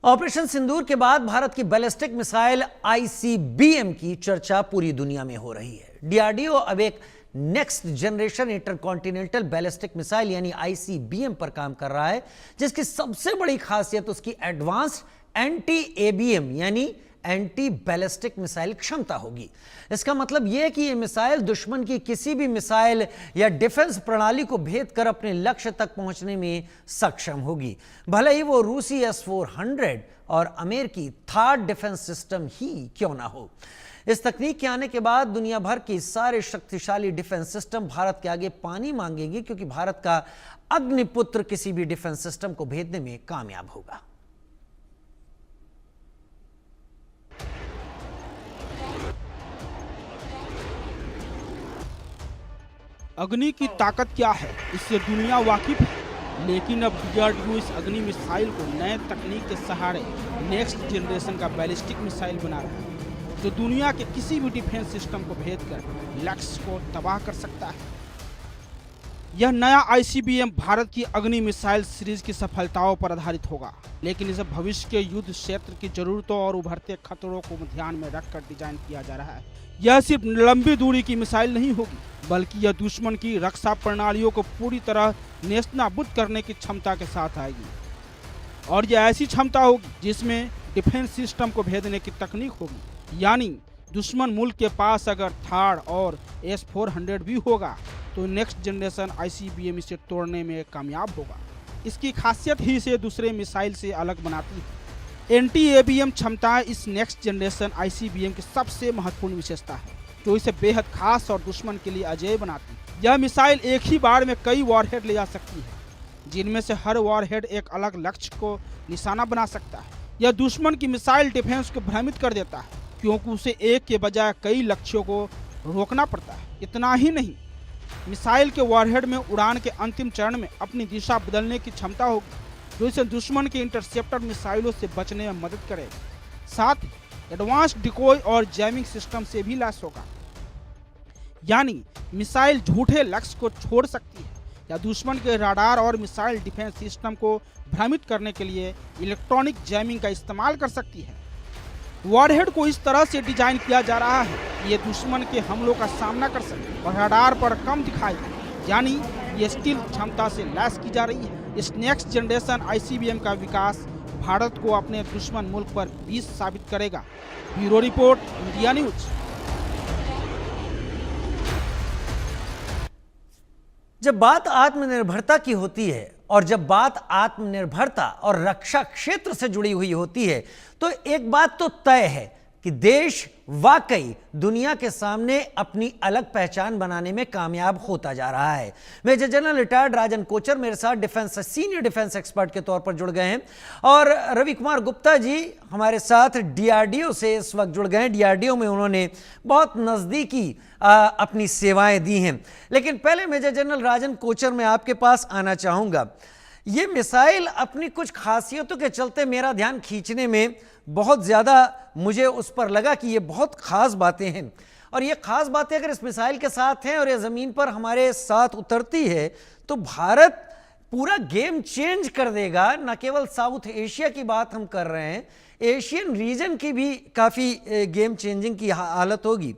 Operation सिंदूर के बाद भारत की बैलिस्टिक मिसाइल आईसीबीएम की चर्चा पूरी दुनिया में हो रही है। डीआरडीओ अब एक next generation intercontinental ballistic missile यानी आईसीबीएम पर काम कर रहा है, जिसकी सबसे बड़ी खासियत उसकी एडवांस्ड एंटी एबीएम यानी एंटी बैलिस्टिक मिसाइल क्षमता होगी। इसका मतलब यह कि यह मिसाइल दुश्मन की किसी भी मिसाइल या डिफेंस प्रणाली को भेद कर अपने लक्ष्य तक पहुंचने में सक्षम होगी, भले ही वो रूसी S-400 और अमेरिकी थार्ड डिफेंस सिस्टम ही क्यों ना हो। इस तकनीक के आने के बाद दुनिया भर के सारे शक्तिशाली डिफेंस सिस्टम भारत के आगे पानी मांगेंगे, क्योंकि भारत का अग्निपुत्र किसी भी डिफेंस सिस्टम को भेदने में कामयाब होगा। अग्नि की ताकत क्या है, इससे दुनिया वाकिफ है। लेकिन अब डीआरडीओ इस अग्नि मिसाइल को नए तकनीक के सहारे नेक्स्ट जनरेशन का बैलिस्टिक मिसाइल बना रहा है, जो दुनिया के किसी भी डिफेंस सिस्टम को भेदकर लक्ष्य को तबाह कर सकता है। यह नया आईसीबीएम भारत की अग्नि मिसाइल सीरीज की सफलताओं पर आधारित होगा, लेकिन इसे भविष्य के युद्ध क्षेत्र की जरूरतों और उभरते खतरों को ध्यान में रखकर डिजाइन किया जा रहा है। यह सिर्फ लंबी दूरी की मिसाइल नहीं होगी, बल्कि यह दुश्मन की रक्षा प्रणालियों को पूरी तरह नेस्तनाबूद करने की क्षमता के साथ आएगी। और यह ऐसी क्षमता होगी जिसमें डिफेंस सिस्टम को भेदने की तकनीक होगी, यानी दुश्मन मुल्क के पास अगर थार्ड और S-400 भी होगा तो नेक्स्ट जनरेशन आईसीबीएम इसे तोड़ने में कामयाब होगा। इसकी खासियत ही इसे दूसरे मिसाइल से अलग बनाती है। एंटी एबीएम क्षमता इस नेक्स्ट जनरेशन आईसीबीएम की सबसे महत्वपूर्ण विशेषता है, जो इसे बेहद खास और दुश्मन के लिए अजेय बनाती है। यह मिसाइल एक ही बार में कई वॉरहेड ले जा सकती है, जिनमें से हर वॉरहेड एक अलग लक्ष्य को निशाना बना सकता है। यह दुश्मन की मिसाइल डिफेंस को भ्रमित कर देता है, क्योंकि उसे एक के बजाय कई लक्ष्यों को रोकना पड़ता है। इतना ही नहीं, मिसाइल के वॉरहेड में उड़ान के अंतिम चरण में अपनी दिशा बदलने की क्षमता होगी, जो इसे दुश्मन के इंटरसेप्टर मिसाइलों से बचने में मदद करेगा। साथ ही एडवांस डिकोय और जैमिंग सिस्टम से भी लैस होगा, यानी मिसाइल झूठे लक्ष्य को छोड़ सकती है या दुश्मन के राडार और मिसाइल डिफेंस सिस्टम को भ्रमित करने के लिए इलेक्ट्रॉनिक जैमिंग का इस्तेमाल कर सकती है। वॉरहेड को इस तरह से डिजाइन किया जा रहा है कि ये दुश्मन के हमलों का सामना कर सके और राडार पर कम दिखाई दे, यानी ये स्टील क्षमता से लैस की जा रही है। इस नेक्स्ट जनरेशन आईसीबीएम का विकास भारत को अपने दुश्मन मुल्क पर विजय साबित करेगा। Bureau report, India news. जब बात आत्मनिर्भरता की होती है और जब बात आत्मनिर्भरता और रक्षा क्षेत्र से जुड़ी हुई होती है, तो एक बात तो तय है कि देश वाकई दुनिया के सामने अपनी अलग पहचान बनाने में कामयाब होता जा रहा है। मेजर जनरल रिटायर्ड राजन कोचर मेरे साथ सीनियर डिफेंस एक्सपर्ट के तौर पर जुड़ गए हैं, और रवि कुमार गुप्ता जी हमारे साथ डीआरडीओ से इस वक्त जुड़ गए हैं। डीआरडीओ में उन्होंने बहुत नज़दीकी अपनी सेवाएं दी हैं। लेकिन पहले मेजर जनरल राजन कोचर, मैं आपके पास आना चाहूँगा। ये मिसाइल अपनी कुछ खासियतों के चलते मेरा ध्यान खींचने में बहुत ज़्यादा मुझे उस पर लगा कि ये बहुत ख़ास बातें हैं, और ये ख़ास बातें अगर इस मिसाइल के साथ हैं और ये ज़मीन पर हमारे साथ उतरती है तो भारत पूरा गेम चेंज कर देगा। न केवल साउथ एशिया की बात हम कर रहे हैं, एशियन रीजन की भी काफ़ी गेम चेंजिंग की हालत होगी।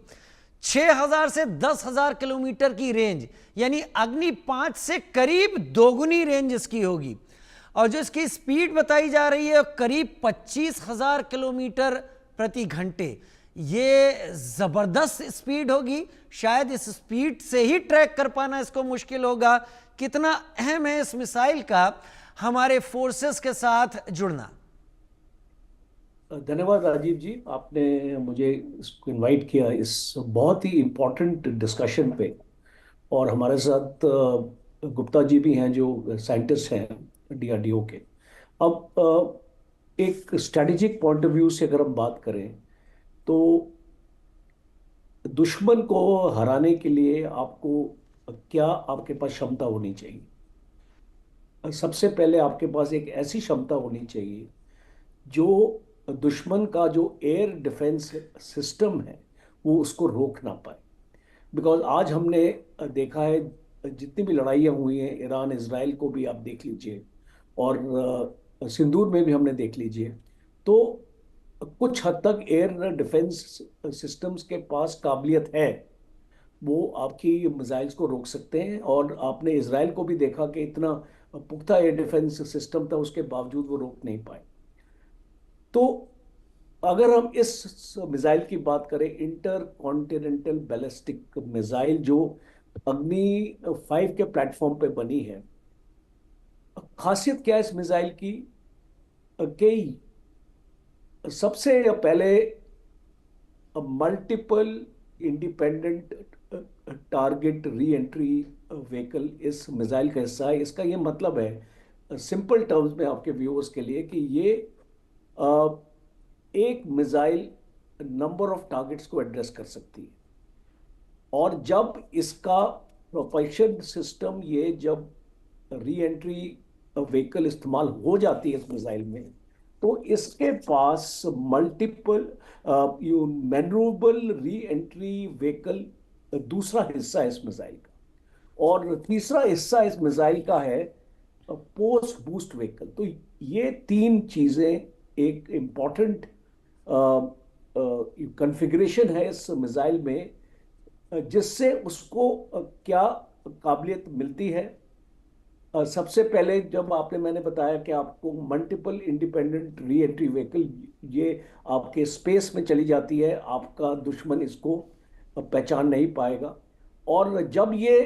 6000 से 10,000 किलोमीटर की रेंज, यानी अग्नि 5 से करीब दोगुनी रेंज इसकी होगी, और जो इसकी स्पीड बताई जा रही है करीब 25,000 किलोमीटर प्रति घंटे। ये ज़बरदस्त स्पीड होगी। शायद इस स्पीड से ही ट्रैक कर पाना इसको मुश्किल होगा। कितना अहम है इस मिसाइल का हमारे फोर्सेस के साथ जुड़ना। धन्यवाद राजीव जी, आपने मुझे इसको इनवाइट किया इस बहुत ही इम्पोर्टेंट डिस्कशन पे। और हमारे साथ गुप्ता जी भी हैं जो साइंटिस्ट हैं डीआरडीओ के। अब एक स्ट्रेटेजिक पॉइंट ऑफ व्यू से अगर हम बात करें तो दुश्मन को हराने के लिए आपको क्या आपके पास क्षमता होनी चाहिए? सबसे पहले आपके पास एक ऐसी क्षमता होनी चाहिए जो दुश्मन का जो एयर डिफेंस सिस्टम है वो उसको रोक ना पाए। बिकॉज आज हमने देखा है जितनी भी लड़ाइयाँ हुई हैं, ईरान इसराइल को भी आप देख लीजिए, और सिंदूर में भी हमने देख लीजिए, तो कुछ हद तक एयर डिफेंस सिस्टम्स के पास काबिलियत है, वो आपकी मिसाइल्स को रोक सकते हैं। और आपने इसराइल को भी देखा कि इतना पुख्ता एयर डिफेंस सिस्टम था, उसके बावजूद वो रोक नहीं पाए। तो अगर हम इस मिसाइल की बात करें, इंटर कॉन्टिनेंटल बैलिस्टिक मिसाइल, जो अग्नि 5 के प्लेटफॉर्म पे बनी है, खासियत क्या है इस मिसाइल की कि सबसे पहले multiple independent target re entry vehicle इस मिसाइल का हिस्सा है। इसका ये मतलब है, सिंपल टर्म्स में आपके व्यूअर्स के लिए, कि ये एक मिसाइल नंबर ऑफ टारगेट्स को एड्रेस कर सकती है। और जब इसका प्रोपल्शन सिस्टम, ये जब री एंट्री व्हीकल इस्तेमाल हो जाती है इस मिसाइल में, तो इसके पास मल्टीपल मैनूवरेबल री एंट्री व्हीकल दूसरा हिस्सा है इस मिसाइल का। और तीसरा हिस्सा इस मिसाइल का है पोस्ट बूस्ट व्हीकल। तो ये तीन चीजें एक इंपॉर्टेंट कॉन्फ़िगरेशन है इस मिसाइल में, जिससे उसको क्या काबिलियत मिलती है। सबसे पहले जब मैंने बताया कि आपको multiple independent re entry vehicle, ये आपके स्पेस में चली जाती है, आपका दुश्मन इसको पहचान नहीं पाएगा। और जब ये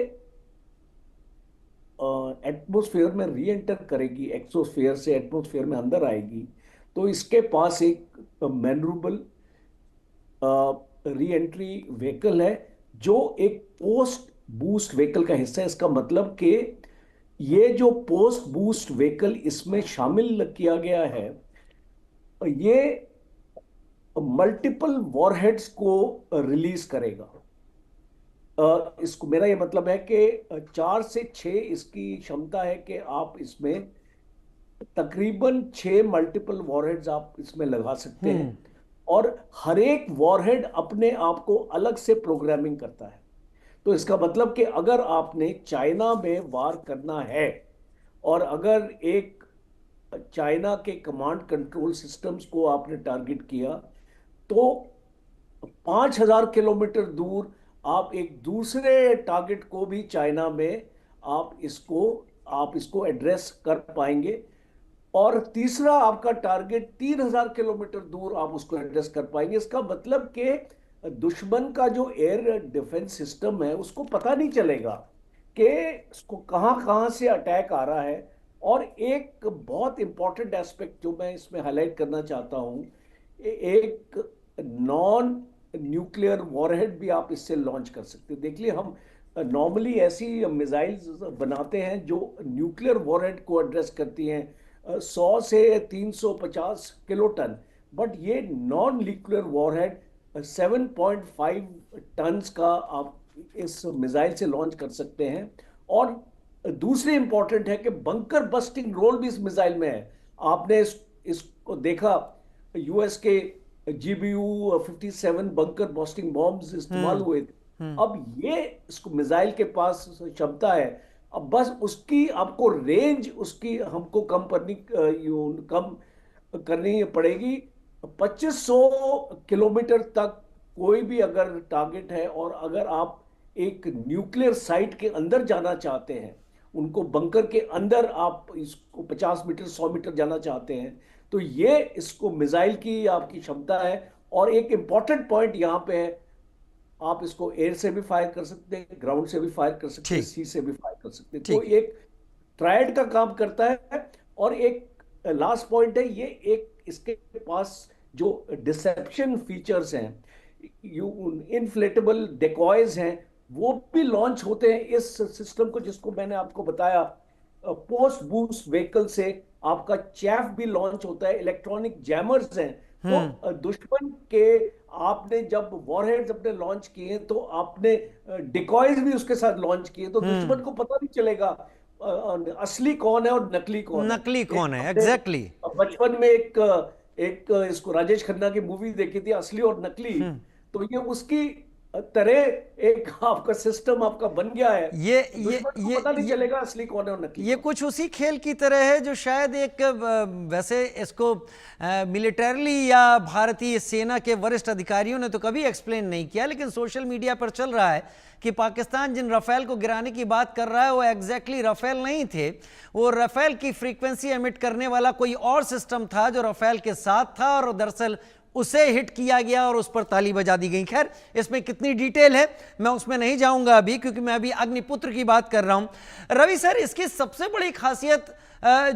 एटमॉस्फेयर में री एंटर करेगी, एक्सोस्फेयर से एटमॉस्फेयर में अंदर आएगी, तो इसके पास एक मैनूवरेबल री एंट्री व्हीकल है, जो एक पोस्ट बूस्ट व्हीकल का हिस्सा है। इसका मतलब कि ये जो पोस्ट बूस्ट व्हीकल इसमें शामिल किया गया है, ये मल्टीपल वॉरहेड्स को रिलीज करेगा। इसको, मेरा ये मतलब है कि 4 से 6 इसकी क्षमता है कि आप इसमें तकरीबन 6 मल्टीपल वॉरहेड्स आप इसमें लगा सकते हैं। और हर एक वॉरहेड अपने आप को अलग से प्रोग्रामिंग करता है। तो इसका मतलब कि अगर आपने चाइना में वार करना है, और अगर एक चाइना के कमांड कंट्रोल सिस्टम्स को आपने टारगेट किया, तो 5000 किलोमीटर दूर आप एक दूसरे टारगेट को भी चाइना में आप इसको एड्रेस कर पाएंगे। और तीसरा आपका टारगेट 3000 किलोमीटर दूर आप उसको एड्रेस कर पाएंगे। इसका मतलब कि दुश्मन का जो एयर डिफेंस सिस्टम है, उसको पता नहीं चलेगा कि इसको कहां कहां से अटैक आ रहा है। और एक बहुत इंपॉर्टेंट एस्पेक्ट जो मैं इसमें हाईलाइट करना चाहता हूं, एक नॉन न्यूक्लियर वॉरहेड भी आप इससे लॉन्च कर सकते हैं। देखिए, हम नॉर्मली ऐसी मिसाइल्स बनाते हैं जो न्यूक्लियर वॉरहेड को एड्रेस करती हैं, 100 से 350 किलोटन, बट ये नॉन न्यूक्लियर वॉरहेड 7.5 टन्स का आप इस मिसाइल से लॉन्च कर सकते हैं। और दूसरी इंपॉर्टेंट है कि बंकर बस्टिंग रोल भी इस मिसाइल में है। आपने इसको देखा, यूएस के GBU 57 बंकर बस्टिंग बॉम्ब्स इस्तेमाल हुए थे। अब ये इसको मिसाइल के पास क्षमता है, अब बस उसकी आपको रेंज उसकी हमको कम करनी पड़ेगी। 2500 किलोमीटर तक कोई भी अगर टारगेट है, और अगर आप एक न्यूक्लियर साइट के अंदर जाना चाहते हैं, उनको बंकर के अंदर आप इसको 50 मीटर 100 मीटर जाना चाहते हैं, तो ये इसको मिसाइल की आपकी क्षमता है। और एक इंपॉर्टेंट पॉइंट यहां पे है, आप इसको एयर से भी फायर कर सकते हैं, ग्राउंड से भी फायर कर सकते हैं, सी से भी फायर कर सकते हैं। तो एक ट्रायड का काम करता है। और एक लास्ट पॉइंट है, ये एक इसके पास जो डिसेप्शन फीचर्स हैं, इनफ्लेटेबल डेकॉयज हैं, वो भी लॉन्च होते हैं इस सिस्टम को, जिसको मैंने आपको बताया। पोस्ट बूस्ट व्हीकल से आपका चैफ भी लॉन्च होता है, इलेक्ट्रॉनिक जैमर्स हैं। तो दुश्मन के आपने जब वॉरहेड्स अपने लॉन्च किए, तो आपने डिकॉयज भी उसके साथ लॉन्च किए, तो दुश्मन को पता नहीं चलेगा असली कौन है और नकली कौन है। एग्जैक्टली। बचपन में एक इसको राजेश खन्ना की मूवी देखी थी, असली और नकली। तो ये उसकी तरह एक आपका सिस्टम आपका बन गया है, ये दुश्मन को पता नहीं चलेगा असली कौन है और नकली ये कौन कुछ उसी खेल की तरह है जो शायद एक वैसे इसको मिलिटरली या भारतीय सेना के वरिष्ठ अधिकारियों ने तो कभी एक्सप्लेन नहीं किया, लेकिन सोशल मीडिया पर चल रहा है कि पाकिस्तान जिन राफेल को गिराने की बात कर रहा है वो एग्जैक्टली राफेल नहीं थे, वो राफेल की फ्रीक्वेंसी एमिट करने वाला कोई और सिस्टम था जो राफेल के साथ था और दरअसल उसे हिट किया गया और उस पर ताली बजा दी गई। खैर, इसमें कितनी डिटेल है मैं उसमें नहीं जाऊंगा अभी, क्योंकि मैं अभी अग्निपुत्र की बात कर रहा हूं। रवि सर, इसकी सबसे बड़ी खासियत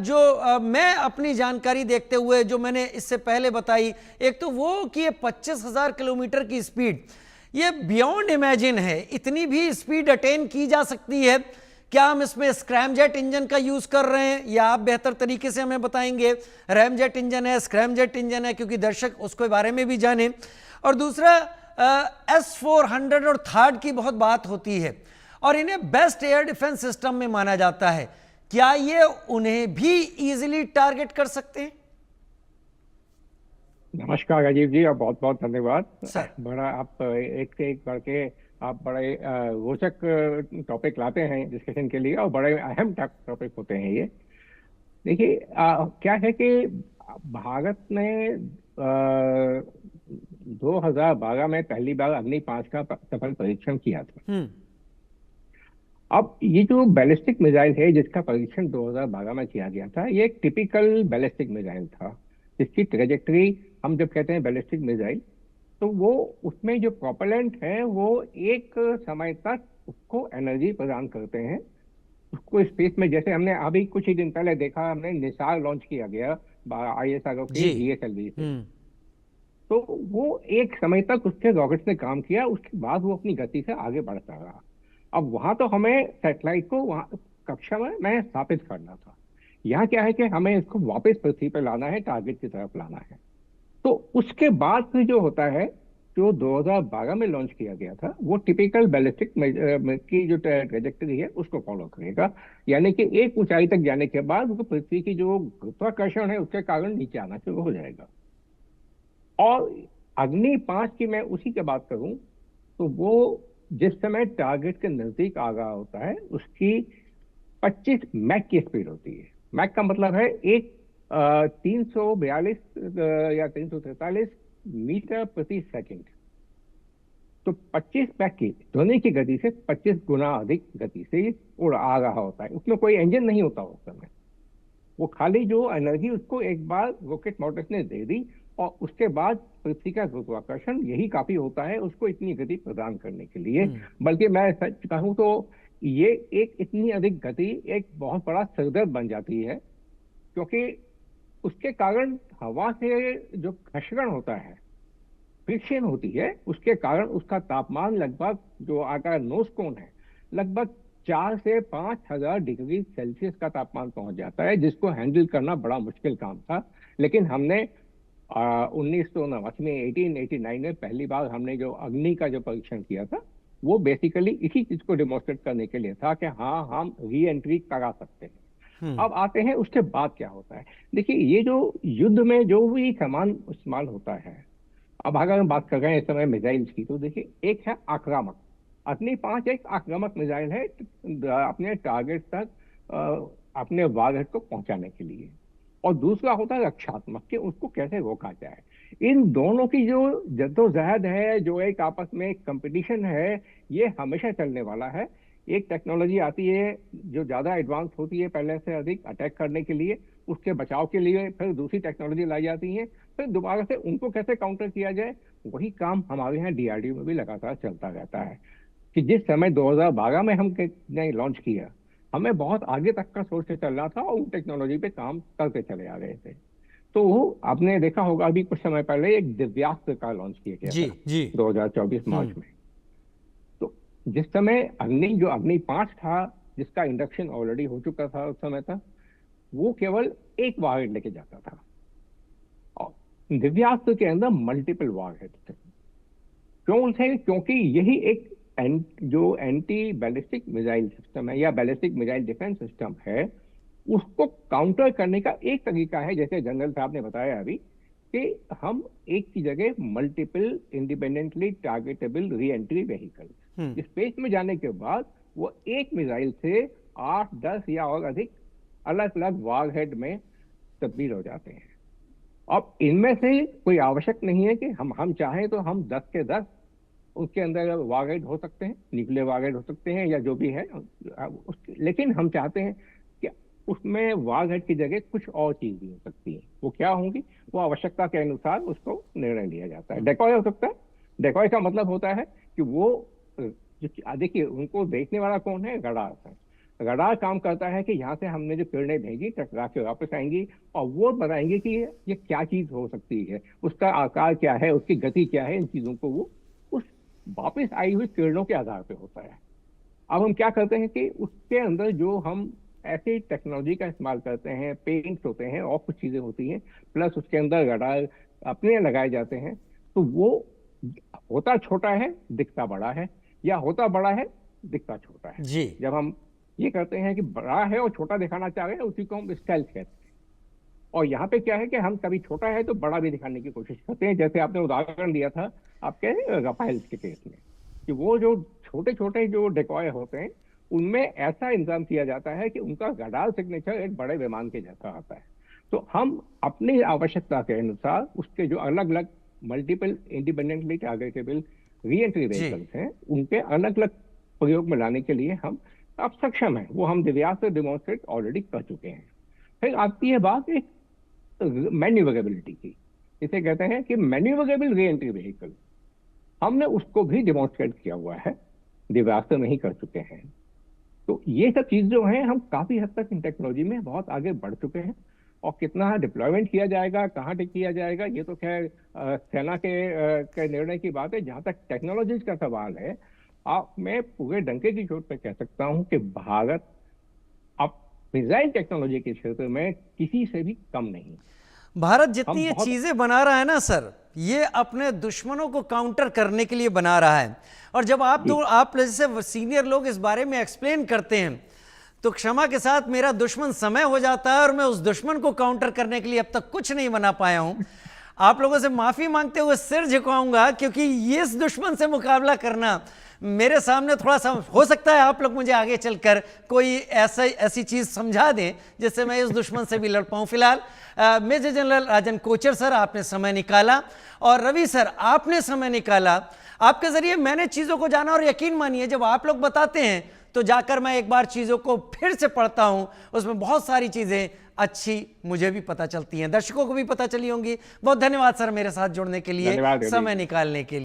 जो मैं अपनी जानकारी देखते हुए जो मैंने इससे पहले बताई, एक तो वो कि ये 25,000 किलोमीटर की स्पीड, ये बियॉन्ड इमेजिन है। इतनी भी स्पीड अटेन की जा सकती है? क्या हम इसमें स्क्रैमजेट इंजन का यूज कर रहे हैं, या आप बेहतर तरीके से हमें बताएंगे रैमजेट इंजन है, स्क्रैमजेट इंजन है, क्योंकि दर्शक उसके बारे में भी जाने। और दूसरा, S-400 और थार्ड की बहुत बात होती है और इन्हें बेस्ट एयर डिफेंस सिस्टम में माना जाता है। क्या ये उन्हें भी इजीली टारगेट कर सकते हैं? नमस्कार राजीव जी, और बहुत बहुत धन्यवाद सर। बड़ा आप एक से एक करके आप बड़े रोचक टॉपिक लाते हैं डिस्कशन के लिए, और बड़े अहम टॉपिक होते हैं ये। देखिए, क्या है कि भारत ने 2012 में पहली बार अग्नि-5 का सफल परीक्षण किया था। अब ये जो बैलिस्टिक मिसाइल है जिसका परीक्षण 2012 में किया गया था, ये एक टिपिकल बैलिस्टिक मिसाइल था, जिसकी ट्रेजेक्टरी, हम जब कहते हैं बैलिस्टिक मिसाइल, तो वो उसमें जो प्रोपेलेंट है वो एक समय तक उसको एनर्जी प्रदान करते हैं, उसको स्पेस में। जैसे हमने अभी कुछ ही दिन पहले देखा, हमने निसार लॉन्च किया गया ISRO के GSLV से, तो वो एक समय तक उसके रॉकेट्स ने काम किया, उसके बाद वो अपनी गति से आगे बढ़ता रहा। अब वहां तो हमें सैटेलाइट को वहां कक्षा में स्थापित करना था, यहाँ क्या है कि हमें इसको वापस पृथ्वी पर लाना है, टारगेट की तरफ लाना है। तो उसके बाद फिर जो होता है, जो 2012 में लॉन्च किया गया था, वो टिपिकल बैलिस्टिक की जो ट्रेजेक्टरी है उसको फॉलो करेगा, यानी कि एक ऊंचाई तक जाने के बाद वो पृथ्वी की जो गुरुत्वाकर्षण है उसके कारण नीचे आना शुरू हो जाएगा। और अग्नि-5 की मैं उसी की बात करूं तो वो जिस समय टारगेट के नजदीक आ रहा होता है उसकी 25 मैक की स्पीड होती है। मैक का मतलब है एक 342 या 343 मीटर प्रति सेकंड। तो 25 मैक की ध्वनि की गति से 25 गुना अधिक गति से उड़ आ रहा होता है। उसमें कोई इंजन नहीं होता उस समय, वो खाली जो एनर्जी उसको एक बार रॉकेट मोटर्स ने दे दी, और उसके बाद पृथ्वी का गुरुत्वाकर्षण यही काफी होता है उसको इतनी गति प्रदान करने के लिए। बल्कि मैं सच कहूं तो ये एक इतनी अधिक गति एक बहुत बड़ा सरदर्द बन जाती है, क्योंकि उसके कारण हवा से जो घर्षण होता है, फ्रिक्शन होती है, उसके कारण उसका तापमान लगभग, जो आकार नोज कोन है, लगभग 4 से 5,000 डिग्री सेल्सियस का तापमान पहुंच जाता है, जिसको हैंडल करना बड़ा मुश्किल काम था। लेकिन हमने 1989 में 1889 में पहली बार हमने जो अग्नि का जो परीक्षण किया था, वो बेसिकली इसी चीज को डिमोन्स्ट्रेट करने के लिए था कि हाँ, हम री एंट्री करा सकते हैं। अब आते हैं उसके बाद क्या होता है। देखिए, ये जो युद्ध में जो भी सामान इस्तेमाल होता है, अब अगर हम बात कर रहे हैं इस समय मिसाइल्स की, तो देखिए एक है आक्रामक। अग्नि-5 एक आक्रामक मिसाइल है अपने टारगेट तक अपने वारहेड को पहुंचाने के लिए, और दूसरा होता है रक्षात्मक, कि उसको कैसे रोका जाए। इन दोनों की जो जद्दोजहद है, जो एक आपस में कंपटीशन है, ये हमेशा चलने वाला है। एक टेक्नोलॉजी आती है जो ज्यादा एडवांस होती है पहले से अधिक अटैक करने के लिए, उसके बचाव के लिए फिर दूसरी टेक्नोलॉजी लाई जाती है, फिर दोबारा से उनको कैसे काउंटर किया जाए, वही काम हमारे यहाँ DRDO में भी लगातार चलता रहता है। कि जिस समय 2012 में हमने लॉन्च किया, हमें बहुत आगे तक का सोच के चलना था और उन टेक्नोलॉजी पे काम करते चले आ रहे थे। तो आपने देखा होगा अभी कुछ समय पहले एक दिव्यास्त्र का लॉन्च किया गया था 2024 मार्च में। तो जिस समय जो अग्नि-5 था, जिसका इंडक्शन ऑलरेडी हो चुका था उस समय तक, वो केवल एक वारहेड लेके जाता था, और दिव्यास्त्र के अंदर मल्टीपल वारहेड थे। क्यों थे? क्योंकि यही एक जो एंटी बैलिस्टिक मिसाइल सिस्टम है या बैलिस्टिक मिसाइल डिफेंस सिस्टम है, उसको काउंटर करने का एक तरीका है, जैसे जनरल साहब ने बताया अभी, कि हम एक की जगह multiple independently targetable re entry vehicle space में जाने के बाद वो एक मिसाइल से 8, 10 या और अधिक अलग अलग वारहेड में तब्दील हो जाते हैं। अब इनमें से कोई आवश्यक नहीं है कि हम चाहें तो हम 10 के 10 उसके अंदर वारहेड हो सकते हैं, न्यूक्लियर वारहेड हो सकते हैं या जो भी है, लेकिन हम चाहते हैं कि उसमें वारहेड की जगह कुछ और चीज भी हो सकती है। वो क्या होंगी, वो आवश्यकता के अनुसार उसको निर्णय लिया जाता है। डेकॉय हो सकता है। डेकॉय का मतलब होता है कि वो देखिए, उनको देखने वाला कौन है, रडार है। रडार काम करता है कि यहाँ से हमने जो किरणें भेजी टकरा के वापस आएंगी और वो बताएंगे कि ये क्या चीज हो सकती है, उसका आकार क्या है, उसकी गति क्या है। इन चीजों को वो उस वापस आई हुई किरणों के आधार पे होता है। अब हम क्या करते हैं कि उसके अंदर जो हम ऐसी टेक्नोलॉजी का इस्तेमाल करते हैं, पेंट्स होते हैं और कुछ चीजें होती हैं, प्लस उसके अंदर रडार अपने लगाए जाते हैं, तो वो होता छोटा है दिखता बड़ा है, या होता बड़ा है दिखता छोटा है जी। जब हम ये करते हैं कि बड़ा है और छोटा दिखाना चाह रहे हैं, उसी को हम स्टेल्थ कहते हैं। और यहाँ पे क्या है कि हम कभी छोटा है तो बड़ा भी दिखाने की कोशिश करते हैं। जैसे आपने उदाहरण दिया था आपके राफेल्स के केस में, कि वो जो छोटे छोटे जो डेकॉय होते हैं उनमें ऐसा इंतजाम किया जाता है कि उनका रडार सिग्नेचर एक बड़े विमान के जैसा आता है। तो हम अपनी आवश्यकता के अनुसार उसके जो अलग अलग multiple independently targetable re entry vehicles हैं, उनके अलग अलग प्रयोग में लाने के लिए हम अब सक्षम है। वो हम दिव्यास से डिमॉन्स्ट्रेट ऑलरेडी कर चुके हैं। फिर आती है बात एक मैन्यूवरेबिलिटी की। इसे कहते हैं कि मैन्यूवरेबल री एंट्री व्हीकल, हमने उसको भी डिमॉन्स्ट्रेट किया हुआ है, दिव्यास में ही कर चुके हैं। तो ये सब चीज जो है, हम काफी हद तक इन टेक्नोलॉजी में बहुत आगे बढ़ चुके हैं। और कितना डिप्लॉयमेंट किया जाएगा, कहाँ तक किया जाएगा, ये तो खैर सेना के निर्णय की बात है। जहां तक टेक्नोलॉजीज का सवाल है, मैं पूरे डंके की चोट पे कह सकता हूं कि भारत अब मिसाइल टेक्नोलॉजी के क्षेत्र में किसी से भी कम नहीं। भारत जितनी ये चीजें बना रहा है ना सर, ये अपने दुश्मनों को काउंटर करने के लिए बना रहा है। और जब आप जैसे सीनियर लोग इस बारे में एक्सप्लेन करते हैं तो क्षमा के साथ मेरा दुश्मन समय हो जाता है और मैं उस दुश्मन को काउंटर करने के लिए अब तक कुछ नहीं बना पाया हूं। आप लोगों से माफी मांगते हुए सिर झुकाऊंगा, क्योंकि ये इस दुश्मन से मुकाबला करना मेरे सामने थोड़ा सा, हो सकता है आप लोग मुझे आगे चलकर कोई ऐसी चीज समझा दें जिससे मैं इस दुश्मन से भी लड़ पाऊं। फिलहाल मेजर जनरल राजन कोचर सर, आपने समय निकाला, और रवि सर आपने समय निकाला। आपके जरिए मैंने चीजों को जाना, और यकीन मानिए जब आप लोग बताते हैं तो जाकर मैं एक बार चीजों को फिर से पढ़ता हूं, उसमें बहुत सारी चीजें अच्छी मुझे भी पता चलती हैं, दर्शकों को भी पता चली होंगी। बहुत धन्यवाद सर मेरे साथ जुड़ने के लिए, समय निकालने के लिए।